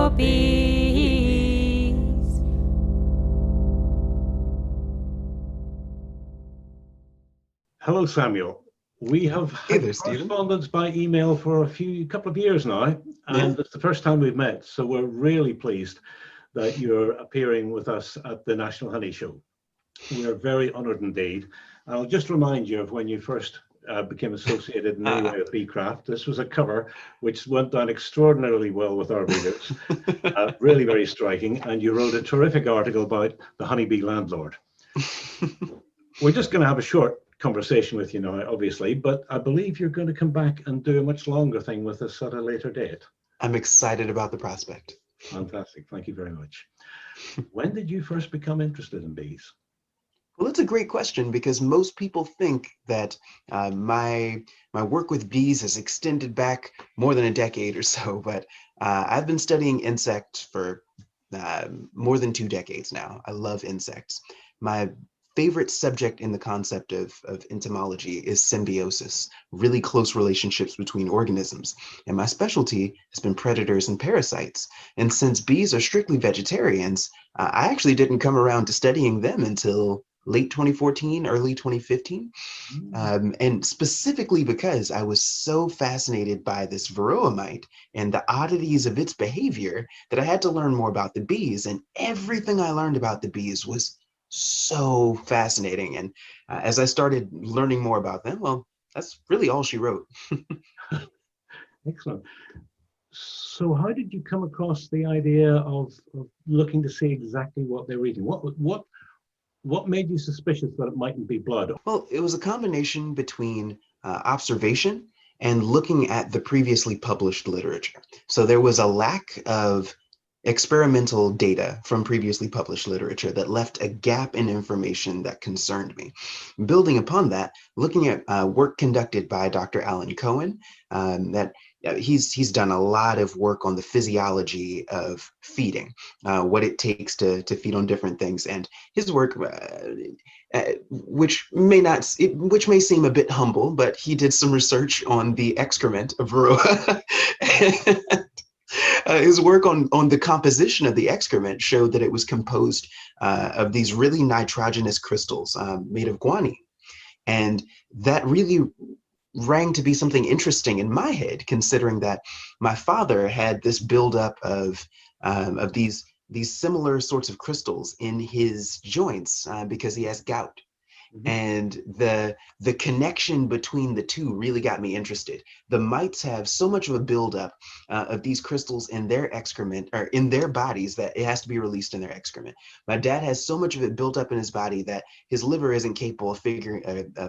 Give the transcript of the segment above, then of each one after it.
your bees. Hello, Samuel. We have Hey had there, Stephen. correspondence by email for a couple of years now, Yeah. and it's the first time we've met. So we're really pleased that you're appearing with us at the National Honey Show. We're very honored indeed. And I'll just remind you of when you first became associated in any way with BeeCraft. This was a cover which went down extraordinarily well with our readers, really very striking. And you wrote a terrific article about the honeybee landlord. We're just going to have a short conversation with you now, obviously, but I believe you're going to come back and do a much longer thing with us at a later date. I'm excited about the prospect. Fantastic. Thank you very much. When did you first become interested in bees? Well, that's a great question because most people think that my work with bees has extended back more than a decade or so, but I've been studying insects for more than 2 decades now. I love insects. My favorite subject in the concept of entomology is symbiosis, really close relationships between organisms. And my specialty has been predators and parasites. And since bees are strictly vegetarians, I actually didn't come around to studying them until late 2014, early 2015. And specifically because I was so fascinated by this varroa mite and the oddities of its behavior that I had to learn more about the bees. And everything I learned about the bees was so fascinating. And as I started learning more about them, well, that's really all she wrote. Excellent. So how did you come across the idea of looking to see exactly what they're eating? What made you suspicious that it mightn't be blood? Well, it was a combination between observation and looking at the previously published literature. So there was a lack of experimental data from previously published literature that left a gap in information that concerned me. Building upon that, looking at work conducted by Dr. Alan Cohen, that he's done a lot of work on the physiology of feeding, what it takes to feed on different things, and his work, which may seem a bit humble, but he did some research on the excrement of varroa. His work on the composition of the excrement showed that it was composed of these really nitrogenous crystals made of guanine. And that really rang to be something interesting in my head, considering that my father had this buildup of these similar sorts of crystals in his joints because he has gout. And the connection between the two really got me interested. The mites have so much of a buildup of these crystals in their excrement, or in their bodies, that it has to be released in their excrement. My dad has so much of it built up in his body that his liver isn't capable of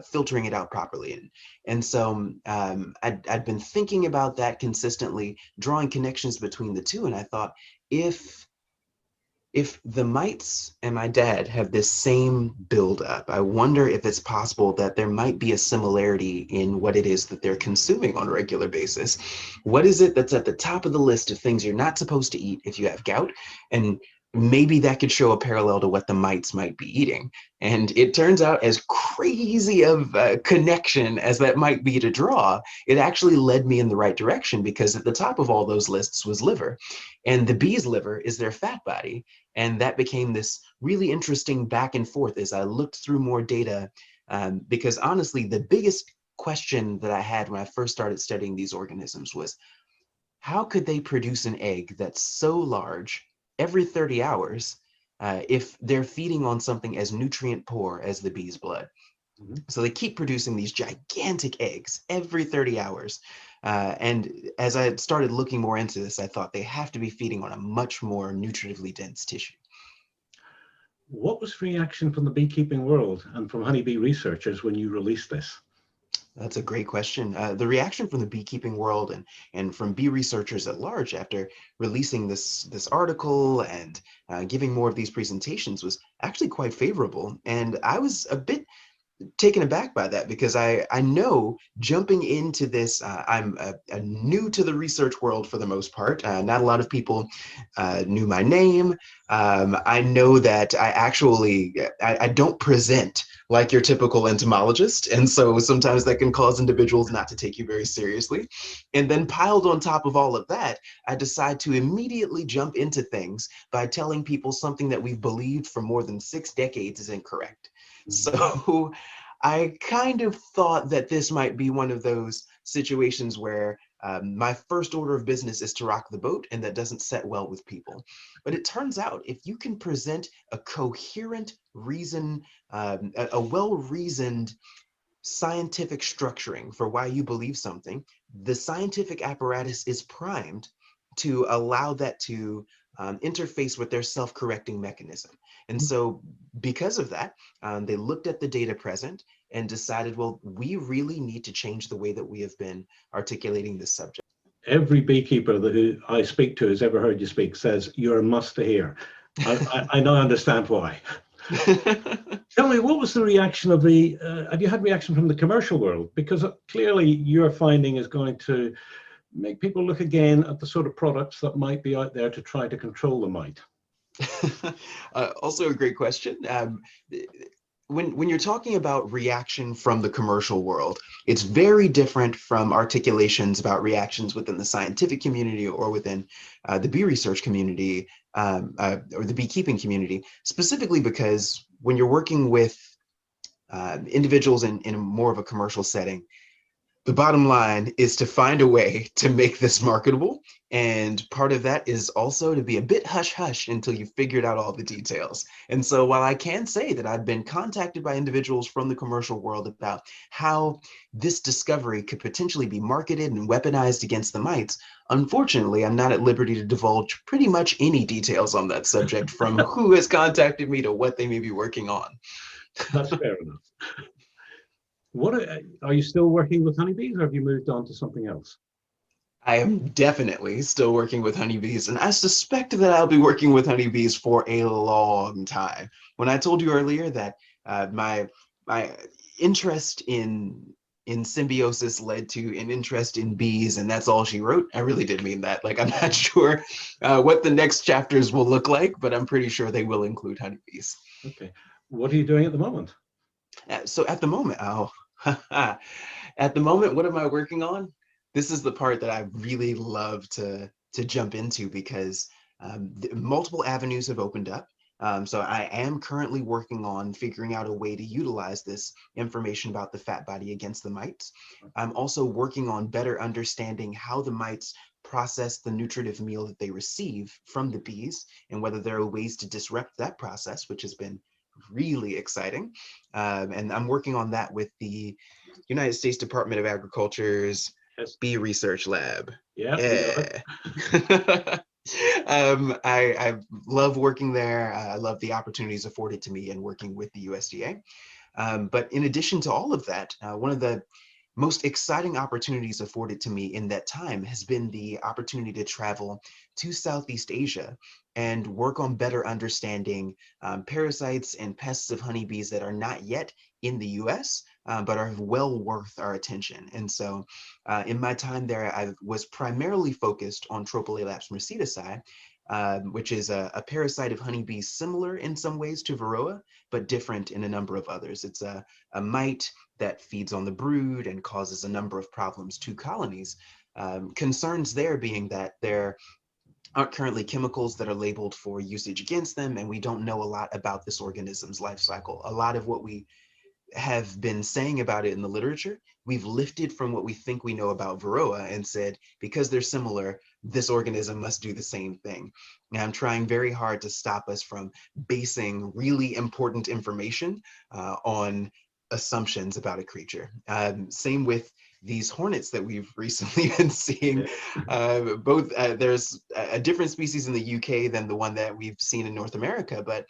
filtering it out properly. And so I'd been thinking about that consistently, drawing connections between the two. And I thought, if the mites and my dad have this same buildup, I wonder if it's possible that there might be a similarity in what it is that they're consuming on a regular basis. What is it that's at the top of the list of things you're not supposed to eat if you have gout? And maybe that could show a parallel to what the mites might be eating. And it turns out, as crazy of a connection as that might be to draw, it actually led me in the right direction, because at the top of all those lists was liver. And the bee's liver is their fat body. And that became this really interesting back and forth as I looked through more data, because honestly, the biggest question that I had when I first started studying these organisms was, how could they produce an egg that's so large every 30 hours if they're feeding on something as nutrient poor as the bee's blood? So they keep producing these gigantic eggs every 30 hours. And as I started looking more into this, I thought they have to be feeding on a much more nutritively dense tissue. What was the reaction from the beekeeping world and from honeybee researchers when you released this? That's a great question. The reaction from the beekeeping world and from bee researchers at large after releasing this article and giving more of these presentations was actually quite favorable. And I was a bit taken aback by that, because I know jumping into this, I'm new to the research world for the most part. Not a lot of people knew my name. I know that I don't present like your typical entomologist. And so sometimes that can cause individuals not to take you very seriously. And then piled on top of all of that, I decide to immediately jump into things by telling people something that we've believed for more than 6 decades is incorrect. So I kind of thought that this might be one of those situations where my first order of business is to rock the boat, and that doesn't set well with people. But it turns out if you can present a coherent reason, a well-reasoned scientific structuring for why you believe something, the scientific apparatus is primed to allow that to interface with their self-correcting mechanism. And so because of that, they looked at the data present and decided, well, we really need to change the way that we have been articulating this subject. Every beekeeper who I speak to has ever heard you speak says you're a must to hear. I now understand why. Tell me, what was the reaction of have you had reaction from the commercial world? Because clearly your finding is going to make people look again at the sort of products that might be out there to try to control the mite. Also a great question. When you're talking about reaction from the commercial world, it's very different from articulations about reactions within the scientific community or within the bee research community or the beekeeping community, specifically because when you're working with individuals in more of a commercial setting, the bottom line is to find a way to make this marketable. And part of that is also to be a bit hush-hush until you've figured out all the details. And so while I can say that I've been contacted by individuals from the commercial world about how this discovery could potentially be marketed and weaponized against the mites, unfortunately, I'm not at liberty to divulge pretty much any details on that subject, from who has contacted me to what they may be working on. That's fair enough. What are you still working with honeybees, or have you moved on to something else? I am definitely still working with honeybees, and I suspect that I'll be working with honeybees for a long time. When I told you earlier that my interest in symbiosis led to an interest in bees, and that's all she wrote, I really did mean that. Like, I'm not sure what the next chapters will look like, but I'm pretty sure they will include honeybees. Okay. What are you doing at the moment? So at the moment, at the moment, what am I working on? This is the part that I really love to jump into, because multiple avenues have opened up. So I am currently working on figuring out a way to utilize this information about the fat body against the mites. I'm also working on better understanding how the mites process the nutritive meal that they receive from the bees, and whether there are ways to disrupt that process, which has been really exciting. And I'm working on that with the United States Department of Agriculture's Bee Research Lab. Yeah. I love working there. I love the opportunities afforded to me in working with the USDA. But in addition to all of that, one of the most exciting opportunities afforded to me in that time has been the opportunity to travel to Southeast Asia and work on better understanding parasites and pests of honeybees that are not yet in the US, but are well worth our attention. And so in my time there, I was primarily focused on Tropolaelaps mercedisi, which is a parasite of honeybees similar in some ways to varroa, but different in a number of others. It's a mite that feeds on the brood and causes a number of problems to colonies. Concerns there being that there aren't currently chemicals that are labeled for usage against them, and we don't know a lot about this organism's life cycle. A lot of what we have been saying about it in the literature, we've lifted from what we think we know about varroa and said, because they're similar, this organism must do the same thing. And I'm trying very hard to stop us from basing really important information on assumptions about a creature. Same with these hornets that we've recently been seeing. There's a different species in the UK than the one that we've seen in North America, but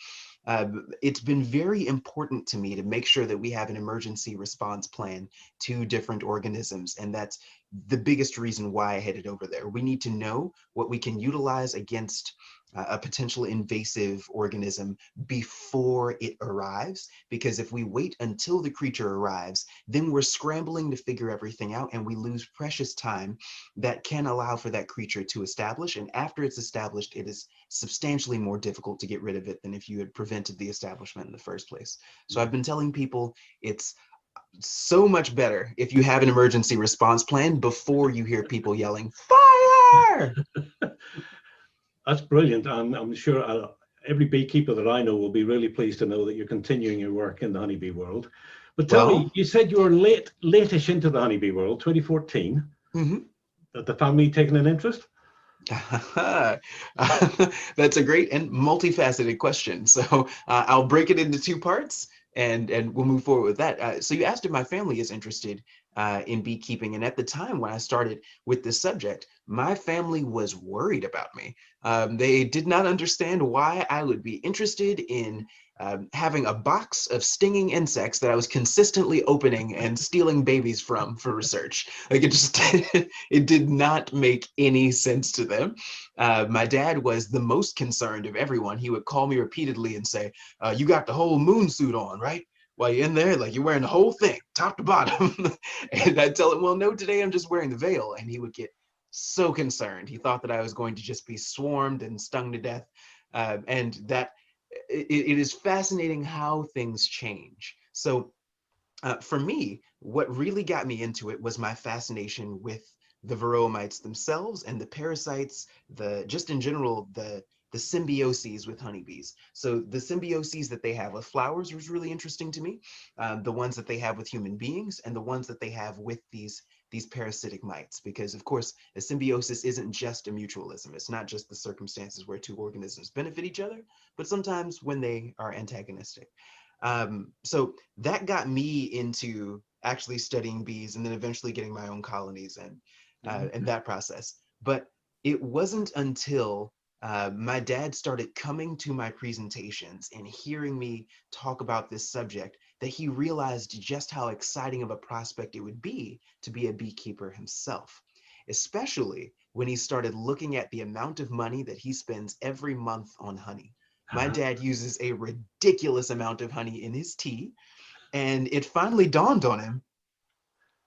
it's been very important to me to make sure that we have an emergency response plan to different organisms. And that's the biggest reason why I headed over there. We need to know what we can utilize against a potential invasive organism before it arrives, because if we wait until the creature arrives, then we're scrambling to figure everything out and we lose precious time that can allow for that creature to establish. And after it's established, it is substantially more difficult to get rid of it than if you had prevented the establishment in the first place. So I've been telling people it's so much better if you have an emergency response plan before you hear people yelling, "Fire!" That's brilliant. I'm sure every beekeeper that I know will be really pleased to know that you're continuing your work in the honeybee world. But tell me, you said you were late-ish into the honeybee world, 2014. Mm-hmm. That the family taken an interest? That's a great and multifaceted question. So I'll break it into two parts and we'll move forward with that. So you asked if my family is interested in beekeeping. And at the time when I started with this subject, my family was worried about me. They did not understand why I would be interested in having a box of stinging insects that I was consistently opening and stealing babies from for research. Like it just, it did not make any sense to them. My dad was the most concerned of everyone. He would call me repeatedly and say, "You got the whole moon suit on, right? While you're in there, like you're wearing the whole thing, top to bottom." And I'd tell him, "Well, no, today I'm just wearing the veil." And he would get so concerned. He thought that I was going to just be swarmed and stung to death. And that it is fascinating how things change. So for me, what really got me into it was my fascination with the varroa mites themselves and the parasites, just in general, the symbioses with honeybees. So the symbioses that they have with flowers was really interesting to me, the ones that they have with human beings and the ones that they have with these parasitic mites, because of course a symbiosis isn't just a mutualism. It's not just the circumstances where two organisms benefit each other, but sometimes when they are antagonistic. So that got me into actually studying bees and then eventually getting my own colonies and that process. But it wasn't until my dad started coming to my presentations and hearing me talk about this subject that he realized just how exciting of a prospect it would be to be a beekeeper himself, especially when he started looking at the amount of money that he spends every month on honey. My dad uses a ridiculous amount of honey in his tea, and it finally dawned on him,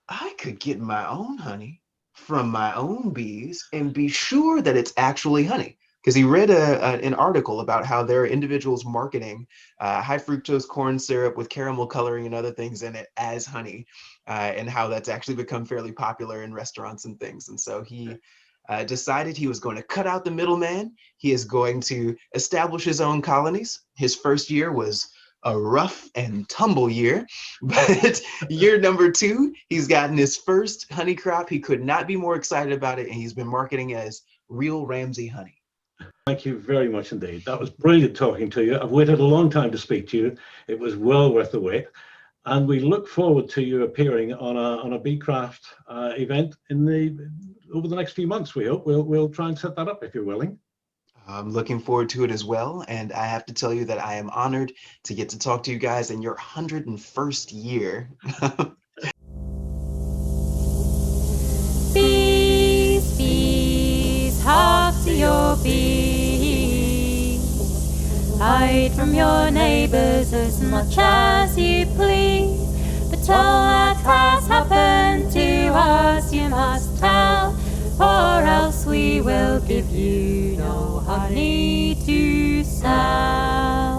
I could get my own honey from my own bees and be sure that it's actually honey. Because he read an article about how there are individuals marketing high fructose corn syrup with caramel coloring and other things in it as honey, and how that's actually become fairly popular in restaurants and things. And so he decided he was going to cut out the middleman. He is going to establish his own colonies. His first year was a rough and tumble year, but year number 2, he's gotten his first honey crop. He could not be more excited about it, and he's been marketing as real Ramsey honey. Thank you very much indeed. That was brilliant talking to you. I've waited a long time to speak to you. It was well worth the wait. And we look forward to you appearing on a BeeCraft event over the next few months. We hope we'll try and set that up if you're willing. I'm looking forward to it as well. And I have to tell you that I am honored to get to talk to you guys in your 101st year. Bees, bees, hark to your bees. Hide from your neighbors as much as you please. But all that has happened to us you must tell, or else we will give you no honey to sell.